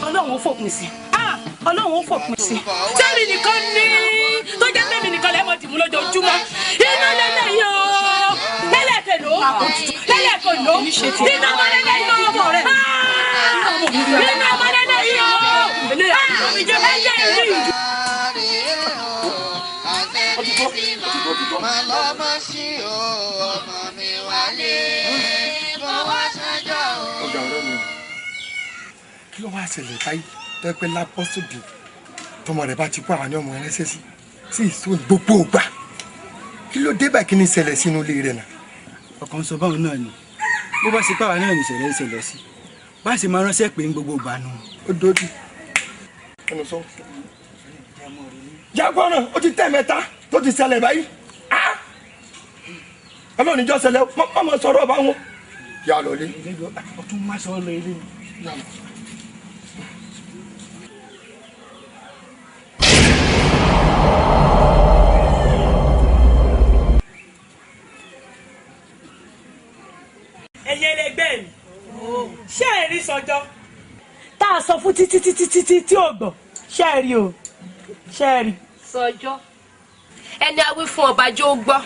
Ọlọ́run fòpin sí. Ọlọ́run fòpin sí. Sẹ́mi nìkan ní tó jẹ́ pé mi nìkan lẹ́mọ̀ dìmú lójoojúmọ́. Iná lẹ́lẹ́ yìí o. Lẹ́lẹ́kẹ̀ ló. Lẹ́lẹ́kẹ̀ ló. Iná ọmọ lẹ́lẹ́ yìí o. Iná ọmọ lẹ́lẹ́ yìí o. Ẹ̀jẹ̀ ìlú ìjù. Màlọ́mọ́ sí o, ọmọ mi wálé. Bọ́wọ́ sọ́jọ́ o. Ọ̀gá ọ̀rẹ́ mi, kí ló wá ṣẹlẹ̀ táyé tẹ́pẹ́ lápọ́sọ̀dì tọmọ rẹ̀ bá ti kó àwọn ọmọ rẹ̀ ṣẹ́sí sí ìsún gbogbo ògbà kí ló dé báyìí kí ni ṣẹlẹ̀ sínú ilé rẹ̀ náà. ọkàn sọ báwọn náà ni bó bá ṣe pàwọn náà ní ìṣẹ̀lẹ̀ sí bá ṣe máa ránṣẹ́ pé ń gbogbo ìgbà nù. ó dójú ẹnu sọ. jágbọ́n náà ó ti tẹ́ mẹ́ta tó ti ṣẹlẹ̀ báyìí ọlọ́run níjọ́ ṣẹlẹ̀ mọ́ sọ̀rọ̀ bá wọn. yà lọ lé. ọtún má sọ lọ ilé mi. ẹ̀yin ẹlẹgbẹ́ mi ṣé ẹ rí sọjọ́ tá a sọ fún títí tí ò gbọ́ ṣé ẹ rí o ṣé ẹ rí. sọjọ́ ẹni a wí fún ọbàjọ́ ó gbọ́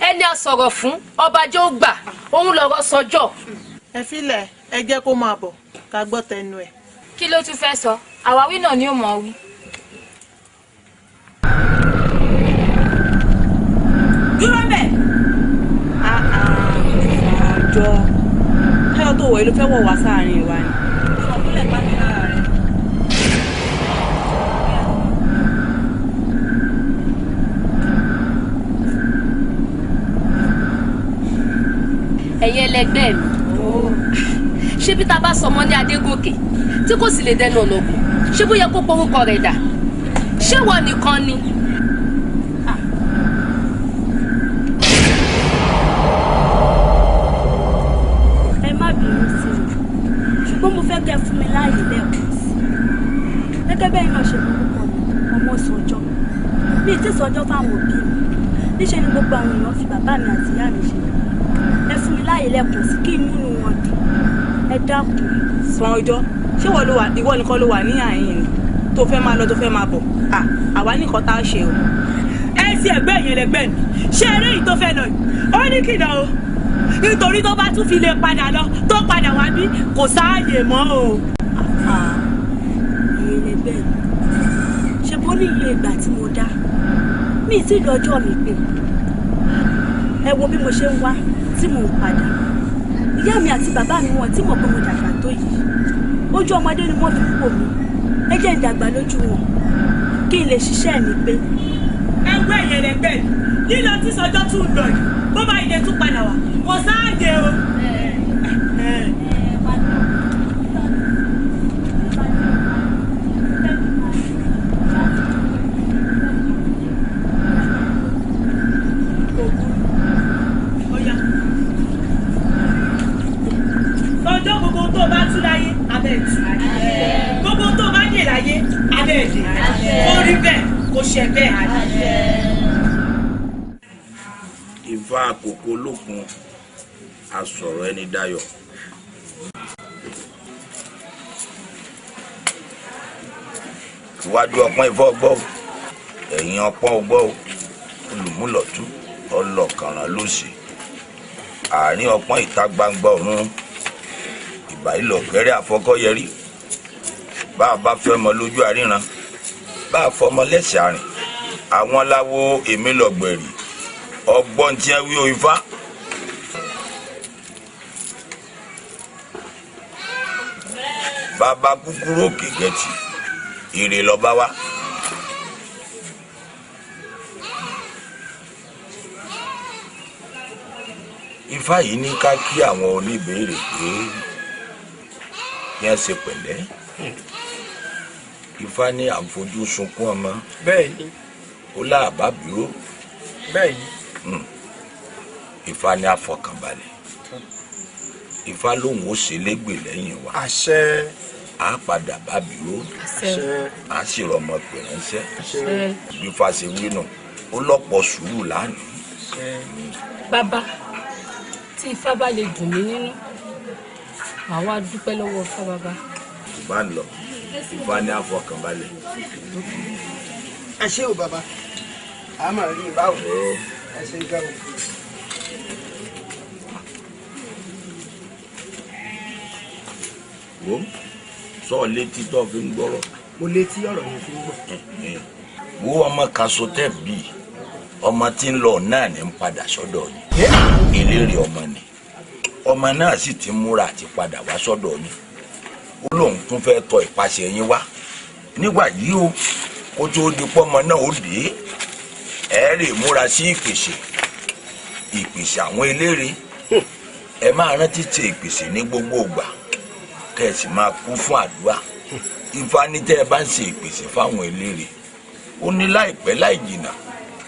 ẹni a sọ̀rọ̀ fún ọbàjọ́ ó gbà òun lọ̀rọ̀ sọjọ́. ẹ filẹ̀ ẹ jẹ́ kó máa bọ̀ ká gbọ́ tẹnu ẹ̀. kí ló tún fẹ́ sọ àwáwí náà ni ó mọ̀ wí. dúró bẹ́ẹ̀. ọjọ́ táyọ̀ tó wọ̀ ẹ́ ló fẹ́ wọ̀ wá sáàárín wa ni. ọkùnrin ẹ̀pá mi lára rẹ̀. ẹ̀yin ẹlẹgbẹ́ mi ṣé bí ta bá sọmọ ní Adégòkè tí kò sì lè dẹnu ọ̀nà ògùn ṣé bó yẹ kó porúkọ rẹ̀ dà ṣé wọ́n nìkan ni. ẹ má bínú sí mi ṣùgbọ́n mo fẹ́ kẹ́ fún mi láàyè lẹ́ẹ̀kan sí i gẹ́gẹ́ bẹ́ẹ̀ náà ṣe lórúkọ mi ọmọ sọjọ́ bí tí sọjọ́ fáwọn òbí mi níṣẹ́ ni gbogbo àwọn èèyàn fi bàbá mi àti ìyá mi ṣe ẹ fún mi láàyè lẹ́ẹ̀kan sí kí inú wọn dùn ẹ dákun. sàn ọjọ́ ṣé ìwọ nìkan ló wà ní àyìn ni tó fẹ́ máa lọ tó fẹ́ máa bọ̀ àwa nìkan tá a ṣe o. ẹ ti ẹgbẹ́ yẹn lẹgbẹ́ mi ṣé eré yìí tó fẹ́ lọ yìí ó ní kìdá o nítorí tó bá tún fi lè padà lọ tó padà wá bí kò sáàyè mọ́ o. ẹ̀yin lẹgbẹ́ mi ṣe bó ní iye ìgbà tí mo dá mi ì tí ì lọ́jọ́ mi pé ẹ wo bí mo ṣe ń wá tí mò ń padà ìyá mi àti bàbá mi wọn tí mo pé mo dàgbà tó yìí ojú ọmọdé ni wọ́n fi ń wò mí ẹ jẹ́ ìdàgbà lójú wọn kí n lè ṣiṣẹ́ mi pé. ẹgbẹ́ yẹn lẹgbẹ́ mi lílọ tí sọjọ́ tún lọ yìí bó bá ilé tún padà wá kò sáàyè o. ọjọ́ gbogbo tó bá tú láyé abẹ́ ìtú gbogbo tó bá dé láyé abẹ́ ìdè ó rí bẹ́ẹ̀ kò ṣe bẹ́ẹ̀. Ifá àkókò lókun asọ̀rọ̀ ẹni dayọ̀. Iwájú ọpọ́n Ifá ọgbọ́ ẹ̀yìn ọpọ́n ọgbọ́ olùmúlọ̀tún ọlọ́kànràn lósì àárín ọpọ́n ìta gbangba ọ̀run ìbà ìlọ̀kẹ́rẹ́ àfọkọ́yẹrí bá a bá fẹ́ mọ lójú àríran bá a fọmọ lẹ́sẹ̀ àrìn àwọn láwo èmi lọ́gbẹ̀rì ọgbọ́n tí ẹ wí o Ifá. Bàbá kúkúrú òkè gẹ̀tì ire lọ́ba wá. Ifá yìí ní ká kí àwọn oníbèrè pé yẹn ṣe pẹ̀lẹ́. Ifá ní à ń fojú sunkún ọmọ. Bẹ́ẹ̀ni. Ó láàbá bíró. Bẹ́ẹ̀ni. Ifá ní àfọkànbalẹ̀. Ifá lòun ó ṣe légbè lẹ́yìn wa. Àṣẹ. A padà bá bíró. Àṣẹ. A sì rọmọ pè ránṣẹ́. Àṣẹ. Bí Ifá ṣe wí nù ó lọ́pọ̀ sùúrù lánàá. Bàbá tí Ifá bá lè dùn mí nínú màá wá dúpẹ́ lọ́wọ́ Ifá bàbá. Bá ń lọ Ifá ní àfọkànbalẹ̀. Ẹ ṣé o bàbá a máa rí báwo ẹ ṣe gbà o. Wo sọ létí tó fi ń gbọ́rọ̀. Mo létí ọ̀rọ̀ yẹn fi ń gbọ́. Wo ọmọ kaso tẹ́ bí ọmọ tí ń lọ náà ní ń padà sọ́dọ̀ yín. Ìlérí ọmọ ni ọmọ náà sì ti múra àti padà wá sọ́dọ̀ yín. Ó lóun tún fẹ́ tọ ìpasẹ̀ yín wá nígbà yìí o kó tó di pọ́mọ náà ó dé ẹ lè múra sí ìpèsè àwọn eléré. Ẹ máa rántí ṣe ìpèsè ní gbogbo ìgbà kẹ́ ẹ sì máa kú fún àdúrà. Ifá ní tẹ́ ẹ bá ń ṣe ìpèsè fáwọn eléré ó ní láìpẹ́ láì jìnnà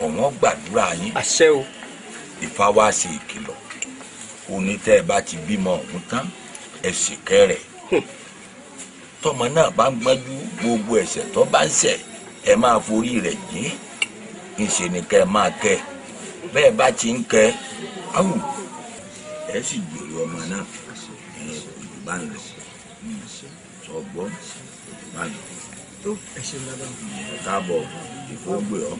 ọ̀wọ́n gbàdúrà yín. Àṣẹ o. Ifá wá ṣe ìkìlọ̀ ó ní tẹ́ ẹ bá ti bímọ ọ̀hún tán ẹ sì kẹ́rẹ̀. Tọ́mọ náà bá ń gbájú gbogbo ẹ̀ṣẹ̀ tó bá ń ṣẹ̀ ẹ máa forí rẹ̀ jìn ìṣe ni kẹ́ ẹ máa kẹ́ bẹ́ẹ̀ bá ti ń kẹ́ áwù ẹ sì gbèrò ọmọ náà bá ń lọ sọgbọ́n bá ń lọ. Tó ẹ ṣe bàbá. Káàbọ̀ ìfowógbè ọ́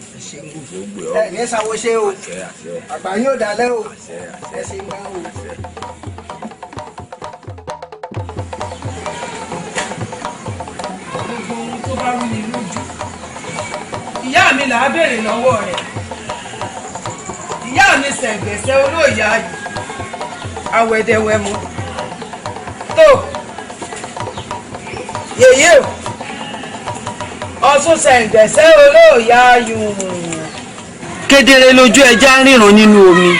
ìfowógbè ọ́. Ẹ ní sáwọ́ ṣe o. Àṣẹ àṣẹ. Àgbà yóò dalẹ́ o. Àṣẹ àṣẹ. Ẹ ṣe ń bá o. Àṣẹ. Gbogbo ohun tó bá rú ni lójú ìyá mi là á béèrè lọ́wọ́ rẹ̀. Ìyá mi Sẹ̀ǹgẹ̀sẹ̀ olóòyà yìí awẹ̀dẹ̀wẹ̀mú tó yèyé o Ọ̀ṣun Sẹ̀ǹgẹ̀sẹ̀ olóòyà yìí. Kedere lójú ẹja ń ríran nínú omi,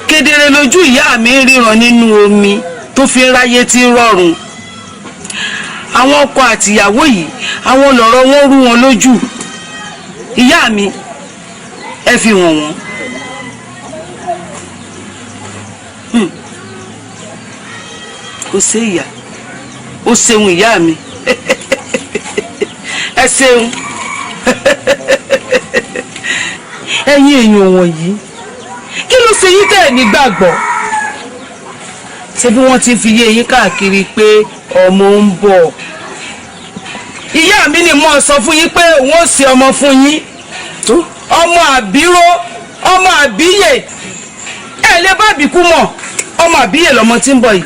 kedere lójú ìyá mi ń ríran nínú omi tó fi ń ráyé tí ń rọrùn. Àwọn ọkọ àtìyàwó yìí àwọn lọ̀rọ̀ wọn rú wọn lójú. Ìyá mi ẹ fi hàn wọ́n. Ó ṣe ìyá ó ṣeun ìyá mi ẹ ṣeun. Ẹ̀yin èèyàn wọ̀nyí kí ló ṣe yín tẹ́ ẹ̀ nígbàgbọ́? Ṣé bí wọ́n ti fi yé yín káàkiri pé ọmọ ń bọ̀. Ìyá mi ni mo sọ fún yín pé òun ó ṣe ọmọ fún yín. Ọmọ àbíró ọmọ àbíyè ẹ lè bá bìkú mọ̀. Ọmọ àbíyè lọmọ tí ń bọ̀ yìí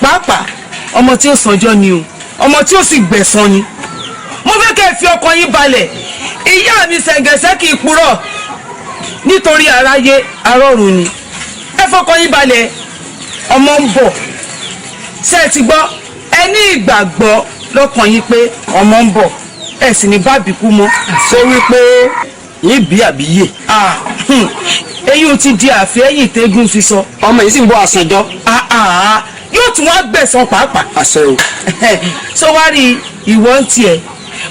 pàápàá ọmọ tí ó sanjọ́ ni o ọmọ tí ó sì gbẹ̀san ni. Mo fẹ́ kẹ́ ẹ fi ọkàn yín balẹ̀. Ìyá mi Sẹ̀ǹgẹ̀sẹ̀ kì í purọ́ nítorí aráyé arọ́run ni. Ẹ fọkàn yín balẹ̀ ọmọ ń bọ̀. Ṣé ẹ ti gbọ́? Ẹ ní ìgbàgbọ́ lọ́kàn yín pé ọmọ ń bọ̀ ẹ sì ní bábìkú mọ́. Ṣé wípé yín bí àbíyè? Eyín ti di àfẹ́yìn tẹ́gùn fi sọ. Ọmọ yìí sì ń bọ̀ àsànjọ́. Yóò tún wá gbẹ̀san pàápàá. Àṣẹ o. Sọ wá rí ìwọ ń tiẹ̀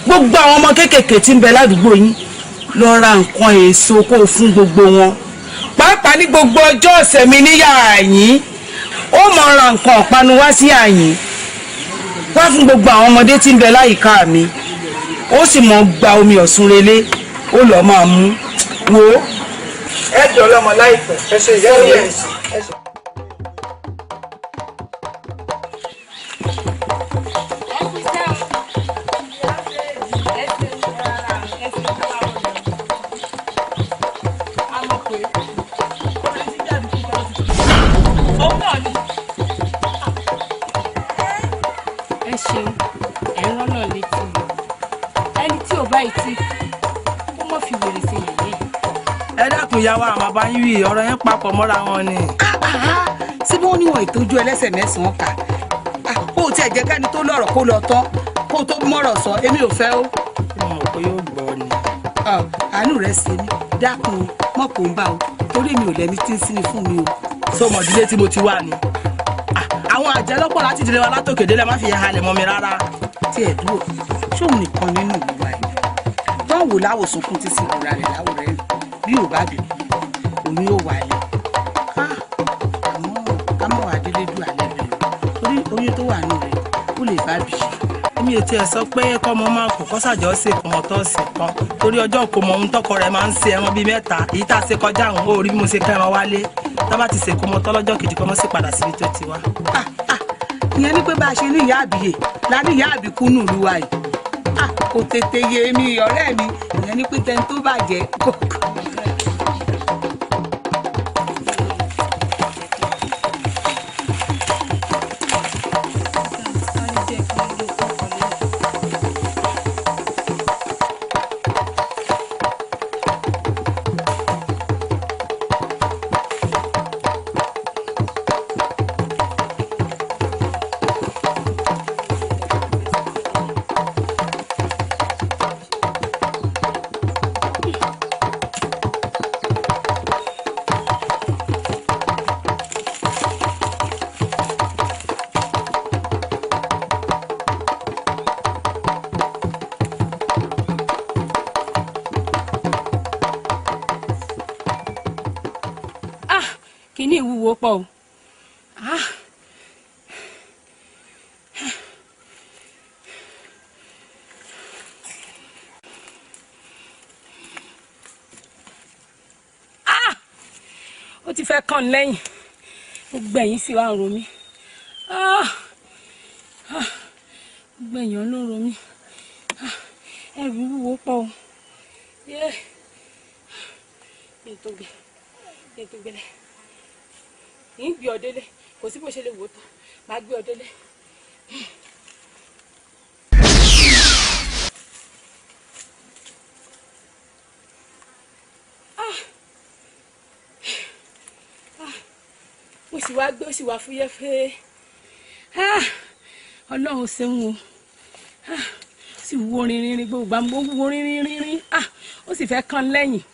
gbogbo àwọn ọmọ kéékèèké tí ń bẹ ládùúgbò yín lọ ra nǹkan èso kó o fún gbogbo wọn. Pàápàá ní gbogbo ọjọ́ ọ̀sẹ̀ mi níyà yín ó mọ ra nǹkan ọ̀panu wá sí àyín wá fún gbogbo àwọn ọmọdé tí ń bẹ láyìíká mi. Ó sì mọ gba omi ọ̀sùn relé ó lọ́ọ́ máa mú wo ẹ jọ lọ́mọ láìpẹ́ ẹ ṣe ìyá ìyá ẹ ṣe. ìyàwó àwọn bàbá yín rí ọ̀rọ̀ yẹn papọ̀ mọ́ra wọn ni. síbí wọn níwọ̀n ìtọ́jú ẹlẹ́sẹ̀ mẹ́sàn-án kà kó o tiẹ̀ jẹ́ kẹ́ni tó lọ́rọ̀ kó lọ tán kó o tó mọ̀rọ̀ sọ èmi ò fẹ́ o. mo mọ̀ pé yóò gbọ́ ni. àánú rẹ̀ ṣe mí dákun mọ̀ kó ń bá o torí mi ò lẹ́ni tí ń sinmi fún mi o. sọmọdílé tí mo ti wà ni. àwọn àjẹ́ lọ́pọ̀ láti ìdílé wa látòkè délẹ̀ má fi yẹn halẹ̀ mọ́ mi rárá. tí ẹ dúró ṣóun nìkan nínú ìlú wa yìí báwo láwò sunkún tí sí ìrora rẹ̀ láwò rẹ̀ bí ò bá bì òun yóò wáyé àmọ́ ká mọ̀ wá délé dùn alẹ́ rẹ̀ torí oyún tó wà nù rẹ̀ ó lè bá bì. èmi ètò ẹ̀ sọ pé kọ́mọ máa kó kọ́sàjọ́ ṣe kọ́mọ tó ṣe kan torí ọjọ́ kò mọ ohun tọkọ rẹ̀ máa ń ṣe ẹran bíi mẹ́ta èyí tá a ṣe kọjá àwọn ó rí bí mo ṣe kẹ́ran wálé tá bá ti ṣe kọ́mọ tọ́ lọ́jọ́ kejì kọ́mọ sì padà síbi tó ti wá. ìyẹn ní pé bá a ṣe ní ìyá àbíyè la ní ìyá àbíkú nù lù wa yìí kò tètè yé mi ọ̀rẹ́ mi ìyẹn ní pé tẹni tó bàjẹ́ kò. kíní ìwúwo pọ̀ o. ó ti fẹ́ kàn lẹ́yìn gbẹ̀yìn sì wá ń ro mí gbẹ̀yìn ló ń ro mí ẹrù wúwo pọ̀ o. ètò gbẹlẹ̀ ń gbé ọ délé kò sí bó ṣe lè wò ó tán máa gbé ọ délé. mo sì wá gbé ó sì wá fúyẹ́ fẹ́ ọlọ́run ṣeun o sì wo rinrin gbogbo àmọ́ wo rinrin ó sì fẹ́ kàn lẹ́yìn.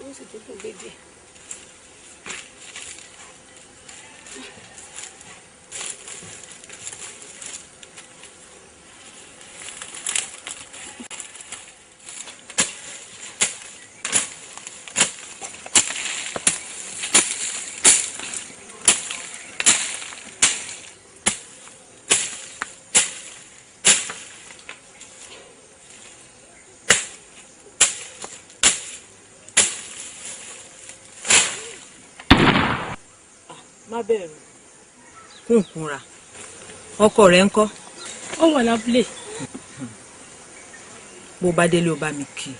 ó sì tó kún gbèdé. má bẹ̀rù kúnkúnra ọkọ rẹ̀ ń kọ́. ó wà lábúlé. bó bá délé ó bá mi kí i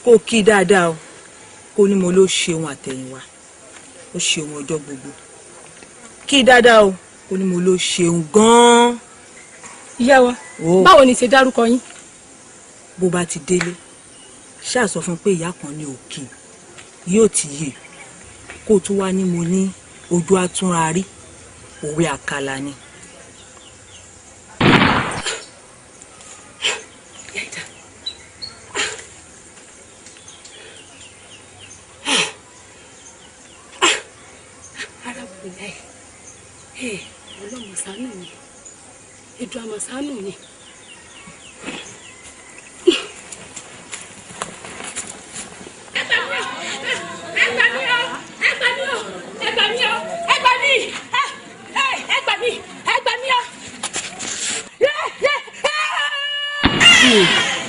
kó kí i dáadáa o kó ní mo ló ṣeun àtẹ̀yìnwá ó ṣeun ọjọ́ gbogbo kí i dáadáa o kó ní mo ló ṣeun gan-an. ìyá wa báwo ni ṣe dárúkọ yín. bó bá ti délé ṣáà sọ fún pé ìyá kan ní òkè yóò ti yè kó tún wá ní mo ní ojú àtúnra rí òwe àkàlà ni. arábìnrin ẹ ọlọ́run ṣàánú mi èdè àmọ̀ ṣàánú mi.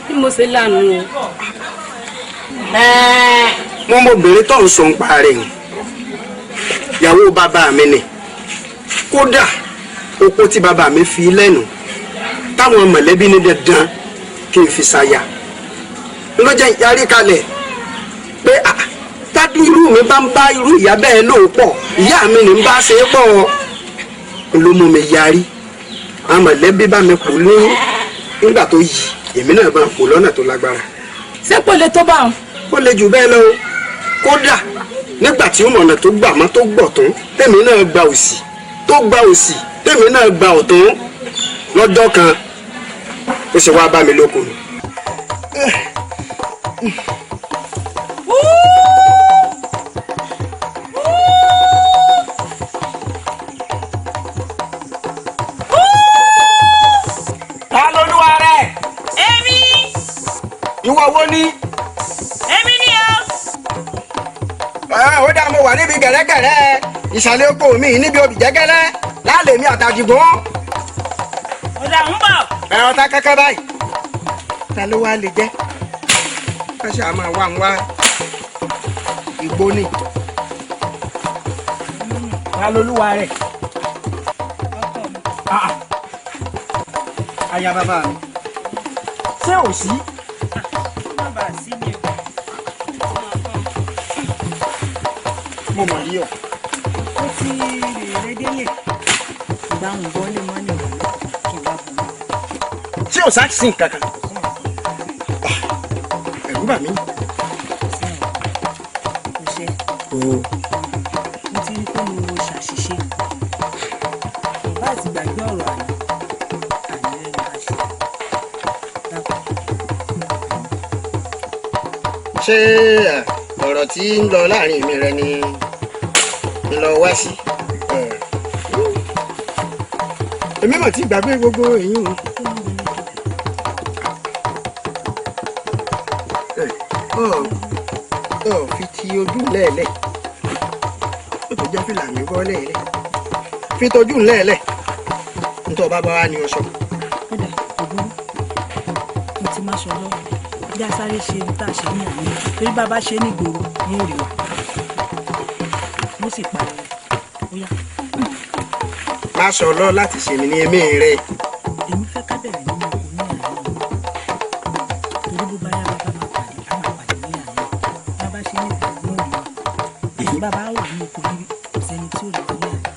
bí mo ṣe lánàá o. Wọ́n mọ̀bìnrin tó ń sọ ń pa rẹ̀ yìí ìyàwó bàbá mi ni kódà oko tí bàbá mi fi lẹ́nu táwọn mọ̀lẹ́bí ní dandan kí n fi ṣaya lọ́jọ́ yarí kalẹ̀ pé tádú irú mi bá ń bá irú ìyá bẹ́ẹ̀ lò pọ̀ ìyá mi ní ń bá ṣe é pọ̀ ló mú mi yarí àwọn mọ̀lẹ́bí bá mi kù ní nígbà tó yí èmi náà bá kù lọ́nà tó lágbára. ṣé kò lè tó bá wọn. ó lè jù bẹ́ẹ̀ lọ kódà nígbà tí ó mọ̀nà tó gbà mọ́ tó gbọ̀ tún tèmi náà gba òsì tó gba òsì tèmi náà gba ọ̀tún lọ́jọ́ kan ó sì wá bá mi lóko ni. ta lolúwa rẹ̀. èmi. ìwọ wo ni. èmi ni o. ó dá mo wà níbi gẹ̀rẹ́gẹ̀rẹ́ ìsàlẹ̀ oko mi níbi obì jẹ́gẹ́lẹ́ lálẹ́ mi àtàjùgbọ́n. ó dà ń bọ̀. ẹ̀rọ ta kẹ́kẹ́ báyìí ta ló wá lè jẹ́ ká ṣáà máa wá ń wá ìgbó ni. ta lolúwa rẹ̀. aya bàbá mi ṣé ò sí. mo mọ̀ rí ọ. ó ti rèé délé ìgbàhùn bọ́lé mọ́lẹ̀ wà kí wá bọ̀ mọ́. ṣé ò sáà sí nǹkan kan. ẹ̀rù bà mí. kò ṣe mo ti rí pé mo ṣàṣìṣe bá ti gbàgbé ọ̀rọ̀ àná àní ẹni bá ṣe dákun. ṣé ọ̀rọ̀ tí ń lọ láàrin mi rẹ ni ń lọ wá sí. èmi mà ti gbàgbé gbogbo èyí o. fi ti ojú lẹ́ẹ̀lẹ̀ ó tó jẹ́ fìlà mi bọ́ lẹ́ẹ̀lẹ̀ fi tojú lẹ́ẹ̀lẹ̀ nítorí bàbá wa ni o sọ. kódà kò burú mo ti má sọ lọ́wọ́ bí a sáré ṣe ní tá a ṣe ní àná torí bàbá ṣe ní ìgboro ní òrì wa mo sì pariwo ó yá. má sọ lọ láti ṣe mí ní ẹ̀mí rẹ. èmi fẹ́ ká bẹ̀rẹ̀ nínú oko ní àná torí bó bá yá bàbá máa pàdé á máa pàdé ní àná bàbá ṣe ní ìgboro ní òrì wa bàbá wà ní oko níbi kò sẹ́ni tí ò lè ní àná.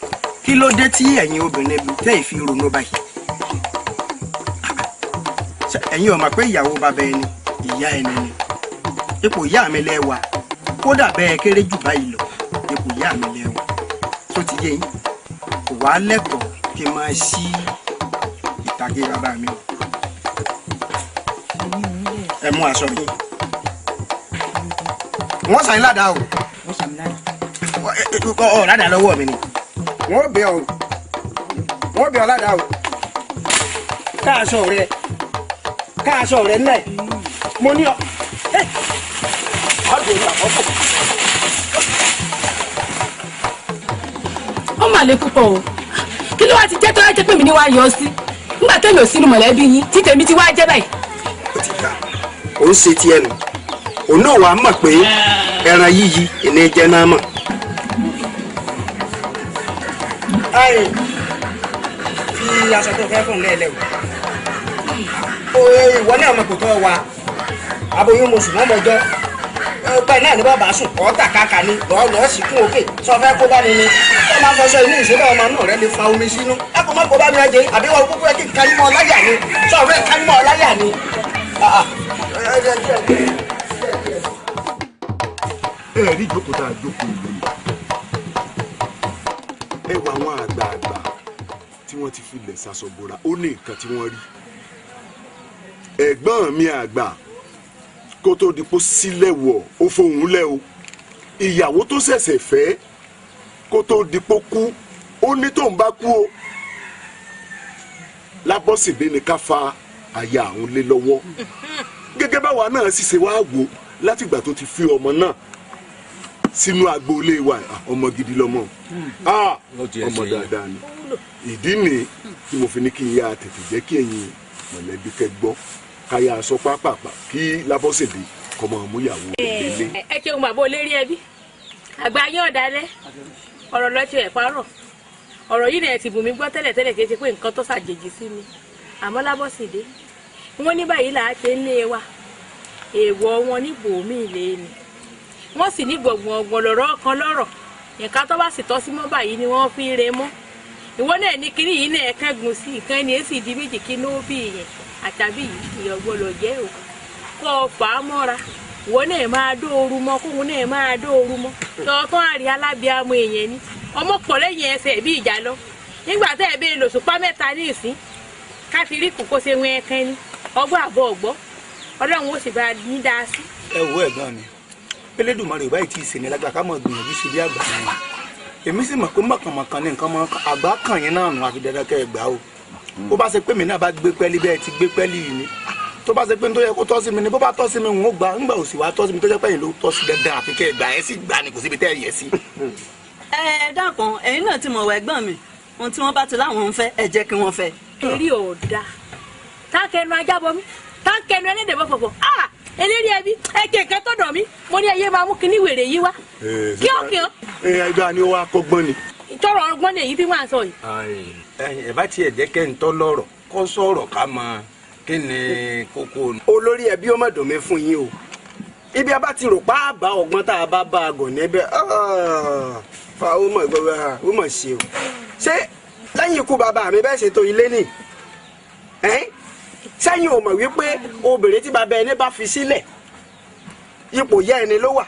kí ló dé tí ẹ̀yin obìnrin tẹ́ ì fi ronú báyìí. ẹ̀yin ò mọ̀ pé ìyàwó bàbá ẹni ìyá ẹni ni ipò ìyá mi lẹ́wà kódà bẹ́ẹ̀ kéré jù báyìí lọ ipò ìyá mi lẹ́wà tó ti yé yín kò wá lẹ́kọ̀ọ́ kí n máa ṣí ìtàgé bàbá mi o. ẹ mú aṣọ yín wọ́n sàn ládàá o ọ̀ ládàá lọ́wọ́ mi ni wọ́n bẹ̀ ọ́ ládàá o káàṣọ rẹ náà mo ní ọ. ó mà lè púpọ̀ o kí ló wá ti jẹ́ tó wá jẹ́ pé mi ní wá yọ sí nígbà tẹ́mi ò sínú mọ̀lẹ́bí yín tí tèmi ti wá jẹ́ báyìí. ó ti ta ó ń ṣe tiẹ̀ nù òun náà wàá mọ̀ pé ẹran yíyí ìní jẹ́ náà mọ̀. fi aṣọ tó fẹ́ fún un lẹ́ẹ̀lẹ́ o ìwọ náà mọ̀ kò tọ́ wa aboyún mo sùn mọ́ mọ́jọ́ bẹ́ẹ̀ náà ní bàbá sùn kọ́ tàkàkà ni lọ́ọ́ sì kún òkè sọ fẹ́ kó bá mi ni ẹ máa fọṣọ inú ìṣẹ́lẹ̀ ọmọ náà rẹ lè fa omi sínú ẹ kò má kó bá mi ọjẹ àbí wọn kúkú ẹ kí n kárí mọ́ ọ láyà ni sọ fẹ́ kárí mọ́ ọ láyà ni. ẹ rí ìjókòó tá a jókòó ìlú yìí ẹ wọ àwọn àgbààgbà tí wọ́n ti filẹ̀ ṣàṣọ̀bọ̀ra ó ní nǹkan tí wọ́n rí ẹ̀gbọ́n mi àgbà kó tó di pé sílẹ̀ wọ̀ ó fohùn lẹ̀ o ìyàwó tó ṣẹ̀ṣẹ̀ fẹ́ kó tó di pé kú ó ní tóun bá kú o lábọ́sìdé ni ká fa àyà àwọn lé lọ́wọ́ gẹ́gẹ́ báwa náà sì ṣe wá wò látìgbà tó ti fi ọmọ náà sínú agboolé wa ọmọ gidi lọmọ ọmọ dáadáa ni ìdí ni tí mo fi ní kí n yá tètè jẹ́ kí ẹ̀yin mọ̀lẹ́bí kẹ́ gbọ́ káyà aṣọ pápápá kí Lábọ́sẹ̀dé kọ́ máa mú ìyàwó rẹ̀ lélẹ̀. ẹ ṣeun bàbá olórí ẹbí àgbà yín ọ̀dálẹ́ ọ̀rọ̀ lọ́tí ẹ̀ parọ̀ ọ̀rọ̀ yìí náà ti bù mí gbọ́ tẹ́lẹ̀tẹ́lẹ̀ kí n ṣe pé nǹkan tó ṣàjèjì sí mi àmọ́ Lábọ́sẹ̀dé wọ́n ní báyìí là á ṣe ń lé wa èèwọ̀ wọn ní bòmí ilé ni wọ́n sì ní gbọ̀ngbọ̀n lọ́rọ̀ kan lọ́rọ̀ nǹkan tó bá sì tọ́ sí mọ́ báyìí ni wọ́n fi ń re mọ́ ìwọ náà ní kinní yìí náà kẹ́gun sí ìkan ẹni èsì di méjì kí ló bí yẹn àtàbí ìyọ̀gbọ́lọ̀ jẹ́ o kọ́ ọ fà á mọ́ra ìwọ náà máa dóoru mọ́ kóhun náà máa dóoru mọ́ tọ́tọ́ àrí alábíàmọ́ èèyàn ni ọmọ pọ̀ lẹ́yìn ẹsẹ̀ bí ìjà lọ nígbà tẹ́ ẹ bẹ́ẹ̀ lòṣùpá mẹ́ta ní ìsín káfírí kò ṣe wọn ẹ̀kan ni ọgbọ́n àbọ̀ ọ̀gbọ́ ọlọ́run ó sì bá ní dáa sí. ẹ wo ẹ̀gbọ́n mi Elédùmarè báyìí tí ì sèní lágbà ká mọ̀ gbìyànjú sí bí àgbà náà èmi sì mọ̀ pé mọ̀kànmọ̀kàn ní nǹkan mọ́ àgbà kàn yín náà nù àfi dandan kẹ́ ẹ gbà o bó bá ṣe pé mi náà bá gbé pẹ́ẹ́lí bẹ́ẹ̀ ti gbé pẹ́ẹ́lí yìí ni tó bá ṣe pé tó yẹ kó tọ́ sí mi ni bó bá tọ́ sí mi ń gbà ńgbà òsì wá tọ́ sí mi tó jẹ́ pé yìí ló tọ́ sí dandan àfi kẹ́ ẹ gbà ẹ sì gbà ni kò síbi tẹ́ ẹ yẹ sí. ẹ dákun ẹ̀yin náà ti mọ̀ wá ẹ̀gbọ́n mi ohun tí wọ́n bá ti láwọn ń fẹ́ ẹ jẹ́ kí wọ́n fẹ́. torí ọ̀dà táǹkẹ́nu ajábọ̀ mi táǹkẹ́nu ẹlẹ́dẹ̀ bọ́ pọ̀pọ̀ eléré ẹbí ẹ̀kẹ́ nǹkan tó dọ̀ mí mo ní ẹyẹ máa mú kinní wèrè yìí wá kí ó kí ó. ẹgbẹ́ ni ó wá kọ́gbọ́n ni. tọrọ ọgbọ́n lèyí tí wọ́n á sọ yìí. ẹ bá tiẹ̀ jẹ́ kẹ́ ń tọ́ lọ́rọ̀ kó sọ̀rọ̀ ká mọ kí ni kókó. olórí ẹbí ó má dùn mí fún yín o ibi a bá ti rò pa àbá ọgbọ́n tá a bá bá a gàn níbẹ̀ fa ó mọ̀ gbọ́dọ̀ ó mọ̀ ṣe o ṣé lẹ́yìn ikú bàbá mi bẹ́ẹ̀ ṣètò ilé nì sẹ́yìn ò mọ̀ wípé obìnrin tí bàbá ẹni bá fi sílẹ̀ ipò yá ẹni ló wà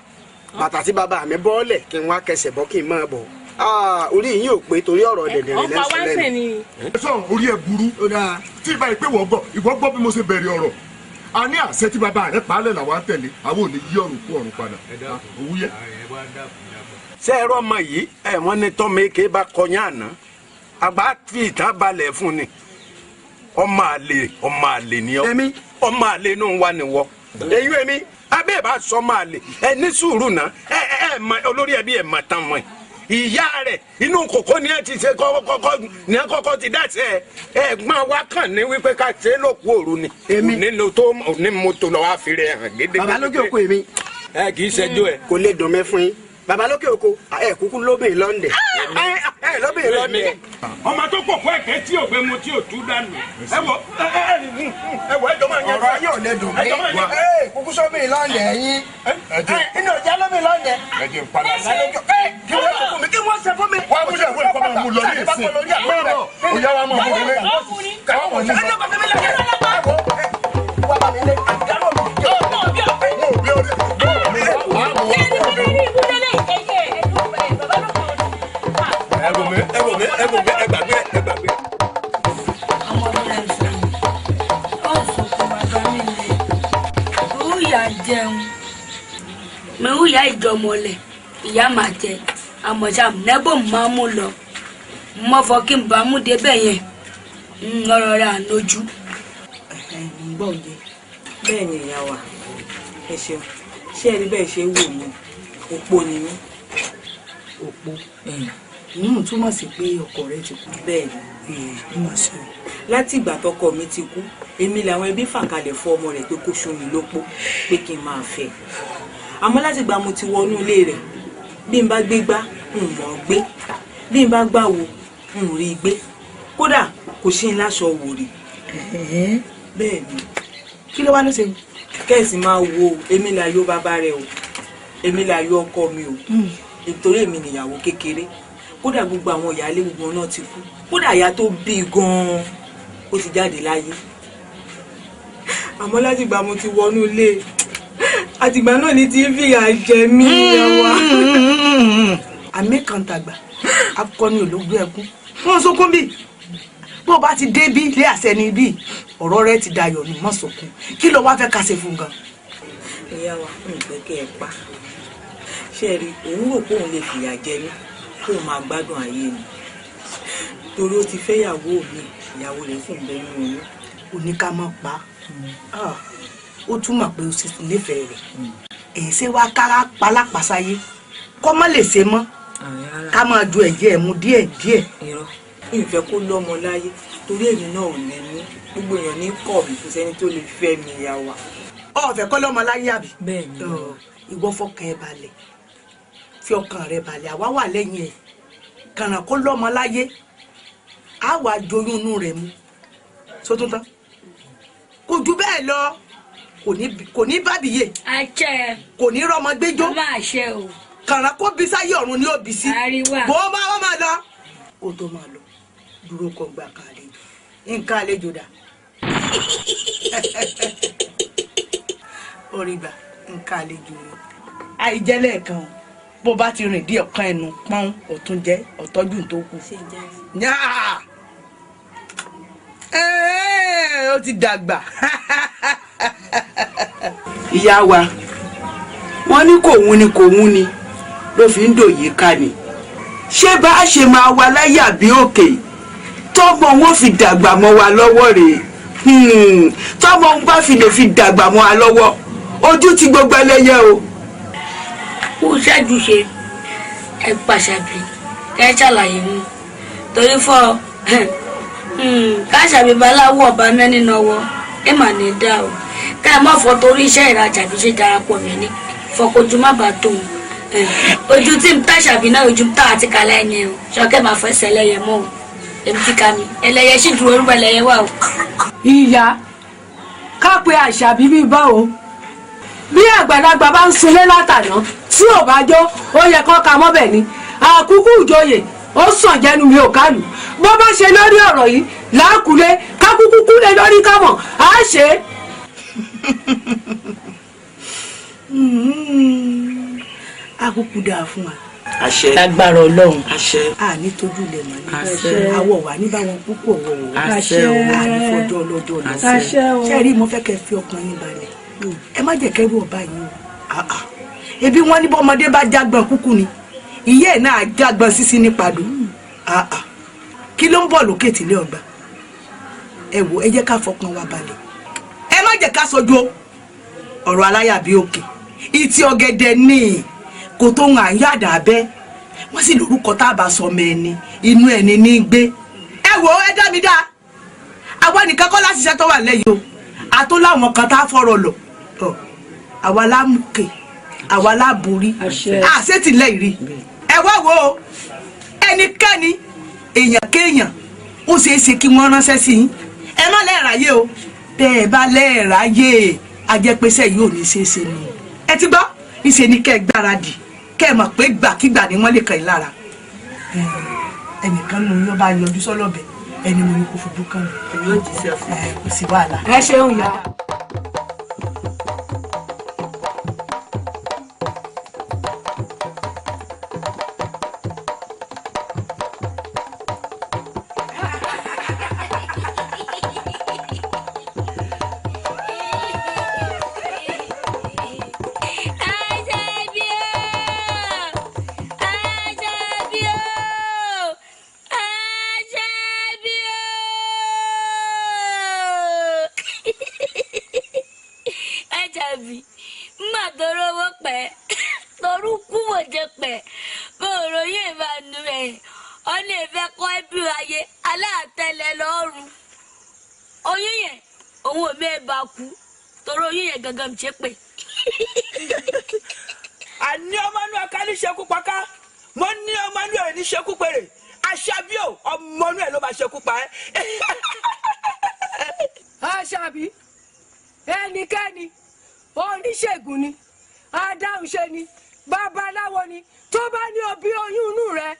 bàtà tí bàbá mi bọ́ọ̀lẹ̀ kí n wá kẹsẹ̀ bọ́ kí n máa bọ̀ orí yín ò pé torí ọ̀rọ̀ dẹ̀dẹ̀rẹ̀ lẹ́sẹ̀ lẹ́nu. sọ orí ẹ burú tí ìbá yìí pé wọ́n gbọ́ ìwọ gbọ́ bí mo ṣe bẹ̀rẹ̀ ọ̀rọ̀ a ní àṣẹ tí bàbá rẹ pa á lẹ̀ làwọn á tẹ̀lé àwọn ò ní yí ọ̀run kú ọ̀run padà òwú yẹ. ṣé ẹ̀rọ ọmọ yìí wọ́n ní tọ́mọ èké bá kọyán àná àgbà fi ìtàn balẹ̀ fún ni ọmọ àlè ni ọ ọmọ àlè inú wa ni wọ èyí èmi abẹ́ ẹ̀ bá sọ ọmọ àlè ẹ ní sùúrù náà ẹ mọ olórí ẹbí ẹ mọ tán mọ ìyá rẹ inú kòkó ni ẹ ti ṣe kọ́kọ́ ti dá sí ẹ̀gbọ́n wa kàn ní wípé ká ṣe é lókù òru ni èmi nínú tó ní mo tó lọ wá fi rẹ hàn gédé. bàbá lókè òkú èmi. kì í ṣẹjọ́ ẹ. kò lè dùn mí fún yín bàbá lókè òkú kúkú lóbìn lọ́ndẹ̀ lóbìn lọ́ndẹ̀. ọmọ tó pọ̀ fún ẹ̀kẹ́ tí ò gbé mu tí ò tú dànù ẹ wọ ẹjọ́ máa ń yẹ. ọ̀rọ̀ yóò lè dùn mí wá kúkú sóbìn lọ́ndẹ̀ yín. inú ọjà lóbìn lọ́ndẹ̀. ẹ jẹ́ n padà sí. kí wọ́n ṣe fún mi kí wọ́n ṣe fún mi. wọ́n á mú ìyàwó ẹ̀kọ́ máa mú lọ ní ìsìn mọ́rọ̀ òyà wa máa mú lọ káwọn mọ̀ ní sọ. mẹ́wù ìyá ìjọmọ̀lẹ̀ ìyá máa jẹ àmọ̀ṣà nẹ́bọ̀ máa mú lọ mọ́ fọ kí n bá mú débẹ̀ yẹn ọ̀rọ̀ rẹ̀ ànójú. gbọ́ òye bẹ́ẹ̀ ni ìyá wa ẹ ṣeun ṣé ẹni bẹ́ẹ̀ ṣe wò mí òpó ni mí. òpó ìyún túmọ̀ sí pé ọkọ rẹ ti kú. bẹ́ẹ̀ ni ìmọ̀ sí i láti ìgbà tọkọ mi ti kú èmi làwọn ẹbí fà kalẹ̀ fún ọmọ rẹ̀ pé kó ṣó mi lópó pé kí n máa fẹ́ àmọ́ láti ìgbà mo ti wọnú ilé rẹ̀ bí n bá gbé gbá n mọ̀ gbé bí n bá gbà wo n rí gbé kódà kò sí n láṣọ wò rí. bẹ́ẹ̀ ni kí ló wá ló ṣe kẹ́sì máa wo èmi láyọ̀ bàbá rẹ̀ o èmi láyọ̀ ọkọ mi o nítorí èmi nìyàwó kékeré kódà gbogbo àwọn ìyáálé gbogbo náà ti kú kódà ìyá tó bí gan-an ó ti jáde láyé àmọ́ láti ìgbà mo ti wọnú ilé àtìgbà náà ni ti ń fìyà jẹ mí ẹwà. àmì kan tàgbà akọni ológun ẹkún wọn sọkún bí bó bá ti dé bí ilé àṣẹ ni bí ọ̀rọ̀ rẹ ti dayọ̀ ní mọ́sọ̀kún kí ló wá fẹ́ ká ṣe fún gan. ìyá wa ń pẹ́ kẹ́ ẹ pa ṣe rí òun rò pé òun lè fìyà jẹ mí kó máa gbádùn ayé ni torí ó ti fẹ́ ìyàwó mi ìyàwó rẹ̀ sì ń bẹ nínú oyún oníká mọ́ pa ó túmọ̀ pé ó sì nífẹ̀ẹ́ rẹ̀ èyí ṣe wá kára palápasáyé kọ́ mọ́ lè ṣe mọ́ ká máa ju ẹ̀jẹ̀ ẹ̀ mu díẹ̀ díẹ̀ ìfẹ́ kó lọ́mọ láyé torí èmi náà ò ní mú gbogbo èèyàn ní kọ̀ mí kò sẹ́ni tó lè fẹ́ mi ìyá wa. ọ̀fẹ́ kọ́ lọ́mọ láyé àbí. bẹ́ẹ̀ ni ìwọ fọkàn ẹ balẹ̀ fi ọkàn rẹ balẹ̀ àwa wà lẹ́yìn ẹ̀ kànà kó lọ́mọ láyé á wàá joyún inú rẹ̀ mu sótún tán kò ju bẹ́ẹ̀ lọ kò ní bábìyè kò ní rọmọ gbẹjọ kànà kó bí sáyé ọ̀run ni ó bí sí bó máa lọ kó tó máa lọ dúró kọ gbà kan àlejò nǹkan àlejò dà orí gbà nǹkan àlejò rẹ àìjẹ́lẹ̀ kan bó bá ti rìn dí ọ̀kan ẹnu pọ́n ọ̀tún jẹ́ ọ̀tọ́jú tó kù. ó ti dàgbà. ìyá wa wọ́n ní kò wún ni kò wún ni ló fi ń dòye ká ni ṣé bá a ṣe máa wà láyà bí òkè tọ́mọ wọn fi dàgbà mọ́ wa lọ́wọ́ rèé tọ́mọ wọn bá fi lè fi dàgbà mọ́ wa lọ́wọ́ ojú ti gbogbo ẹlẹ́yẹ o. kó ṣáájú ṣe ẹ pàṣàbí ẹ ṣàlàyé mu torí fọ káṣàbí baláwo ọba mẹ́ni náwó ẹ mà ní dá o ká ẹ má fọ torí iṣẹ́ ìrajà bí ṣe darapọ̀ mí ní fọkojú má bàa tó ojú tí n táṣàbí náà ojú tá àti kàlẹ́ ẹni o ṣọkẹ́ máa fọ ẹsẹ̀ ẹlẹ́yẹ mọ́ o èmi ti ka mi ẹlẹ́yẹ sì dúró orúkọ ẹlẹ́yẹ wà o. ìyá ká pe àṣàbí bíi báwo bí àgbàlagbà bá ń sunlé látàná tí ò bá jó ó yẹ kó ka mọ́bẹ̀ ni àkúkú ìjòyè ó sàn jẹnu mi ò kálù bó bá ṣe lórí ọ̀rọ̀ yìí làákùlé kákúkú kúlé lórí kámọ̀ á ṣe é. àkúkú dáa fún wa. àṣẹ lágbára Ọlọ́run. àṣẹ àní tójú lè mọ ní àṣẹ àwọ̀ wà ní báwọn púpọ̀ wọ̀ wọ̀ àṣẹ àní fọjọ́ ọlọ́jọ́ lọ ṣe rí mo fẹ́ kẹ́ fi ọkàn yín balẹ̀ ẹ má jẹ́ kẹ́rù ọba yìí o ebi wọn ní bọ́mọdé bá jágbọ́n kúkú ni ìyá ẹ̀ náà jágbọ́n sísí ní padò kí ló ń bọ̀ lókè tílé ọgbà ẹ wò ẹ jẹ́ ká fọkàn wa balẹ̀ ẹ má jẹ́ ká sojú ọ̀rọ̀ aláyà bí òkè ìtì ọ̀gẹ̀dẹ̀ ní kò tó ń àyàdà abẹ́ wọ́n sì lórúkọ tá a bá sọ ọmọ ẹni inú ẹni ní gbé ẹ wò ẹ dá mi dá àwa nìkan kọ́ láti ṣiṣẹ́ tó wà lẹ́yìn o àtó láwọn kan tá a fọ̀rọ̀ lọ àwa lámùkè àwa láborí àṣetìlẹ́yìn rí ẹ wá wo ẹnikẹ́ni èèyàn kéèyàn ó ṣeé ṣe kí wọ́n ránṣẹ́ sí yín ẹ má lẹ́ẹ̀ráyé o tẹ́ ẹ bá lẹ́ẹ̀ráyé ajẹ́pẹ́sẹ́ yìí ò ní ṣeé ṣe nù ẹ ti gbọ́ ìṣe ni kẹ́ ẹ gbáradì kẹ́ ẹ mọ̀ pé gbàkígbà ni wọ́n lè kàn yín lára ẹnìkan nínú yóò bá yọjú sọ́lọ́bẹ̀ ẹni mo ní kó fojú kan mi yóò jí sí ọ̀sẹ̀ kò sí wàhálà. ẹ ṣeun yá. ṣe pé. àní ọmọ inú ọ̀ká ní ṣekú paká mo ní ọmọ inú ẹ̀ ní ṣekú péré Àṣàbí o ọmọ inú ẹ̀ ló máa ṣekú pa ẹ́. Àṣàbí ẹnikẹ́ni oníṣègùn ni adáhunṣe ni babaláwo ni tó bá ní òbí oyún inú rẹ̀